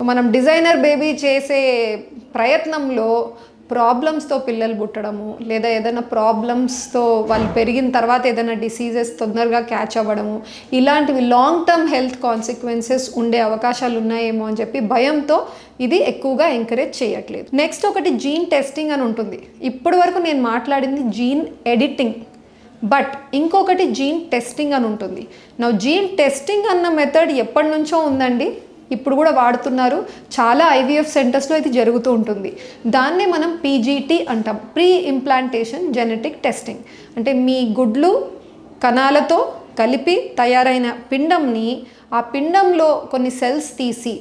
మనం designer baby చేసే ప్రయత్నంలో ప్రాబ్లమ్స్తో పిల్లలు పుట్టడము, లేదా ఏదైనా ప్రాబ్లమ్స్తో వాళ్ళు పెరిగిన తర్వాత ఏదైనా డిసీజెస్ తొందరగా క్యాచ్ అవ్వడము, ఇలాంటివి లాంగ్ టర్మ్ హెల్త్ కాన్సిక్వెన్సెస్ ఉండే అవకాశాలు ఉన్నాయేమో అని చెప్పి భయంతో ఇది ఎక్కువగా ఎంకరేజ్ చేయట్లేదు. నెక్స్ట్ ఒకటి జీన్ టెస్టింగ్ అని ఉంటుంది. ఇప్పటి వరకు నేను మాట్లాడింది జీన్ ఎడిటింగ్, బట్ ఇంకొకటి జీన్ టెస్టింగ్ అని ఉంటుంది. నా జీన్ టెస్టింగ్ అన్న మెథడ్ ఎప్పటి నుంచో ఉందండి, ఇప్పుడు కూడా వాడుతున్నారు. చాలా ఐవీఎఫ్ సెంటర్స్లో ఇది జరుగుతూ ఉంటుంది. దాన్నే మనం పీజీటీ అంటాం, ప్రీ ఇంప్లాంటేషన్ జెనెటిక్ టెస్టింగ్. అంటే మీ గుడ్లు కణాలతో కలిపి తయారైన పిండంని, ఆ పిండంలో కొన్ని సెల్స్ తీసి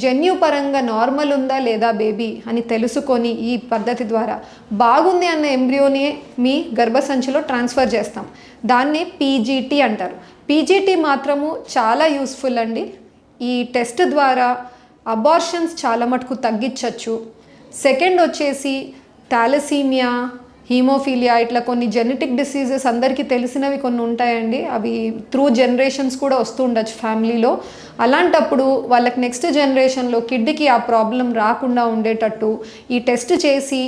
జన్యుపరంగా నార్మల్ ఉందా లేదా బేబీ అని తెలుసుకొని ఈ పద్ధతి ద్వారా బాగుంది అన్న ఎంబ్రియోని మీ గర్భసంచిలో ట్రాన్స్ఫర్ చేస్తాం. దాన్నే పీజీటీ అంటారు. పీజీటీ మాత్రము చాలా యూస్ఫుల్ అండి. ఈ టెస్ట్ ద్వారా అబార్షన్స్ చాలా మటుకు తగ్గించవచ్చు. సెకండ్ వచ్చేసి థాలసీమియా, హీమోఫీలియా, ఇట్లా కొన్ని జెనెటిక్ డిసీజెస్ అందరికీ తెలిసినవి కొన్ని ఉంటాయండి. అవి త్రూ జనరేషన్స్ కూడా వస్తూ ఉండొచ్చు ఫ్యామిలీలో. అలాంటప్పుడు వాళ్ళకి నెక్స్ట్ జనరేషన్లో కిడ్కి ఆ ప్రాబ్లం రాకుండా ఉండేటట్టు ఈ టెస్ట్ చేసి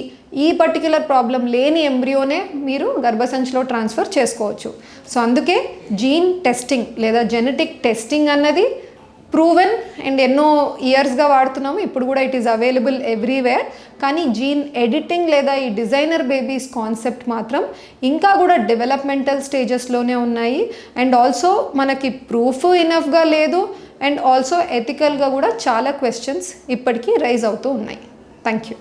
ఈ పర్టిక్యులర్ ప్రాబ్లం లేని ఎంబ్రియోనే మీరు గర్భసంచిలో ట్రాన్స్ఫర్ చేసుకోవచ్చు. సో అందుకే జీన్ టెస్టింగ్ లేదా జెనెటిక్ టెస్టింగ్ అన్నది ప్రూవెన్ అండ్ ఎన్నో ఇయర్స్గా వాడుతున్నాము. ఇప్పుడు కూడా ఇట్ ఈస్ అవైలబుల్ ఎవ్రీవేర్. కానీ జీన్ ఎడిటింగ్ లేదా ఈ డిజైనర్ బేబీస్ కాన్సెప్ట్ మాత్రం ఇంకా కూడా డెవలప్మెంటల్ స్టేజెస్లోనే ఉన్నాయి. అండ్ ఆల్సో మనకి ప్రూఫ్ ఇనఫ్గా లేదు. అండ్ ఆల్సో ఎథికల్గా కూడా చాలా క్వశ్చన్స్ ఇప్పటికీ రైజ్ అవుతూ ఉన్నాయి. Thank you.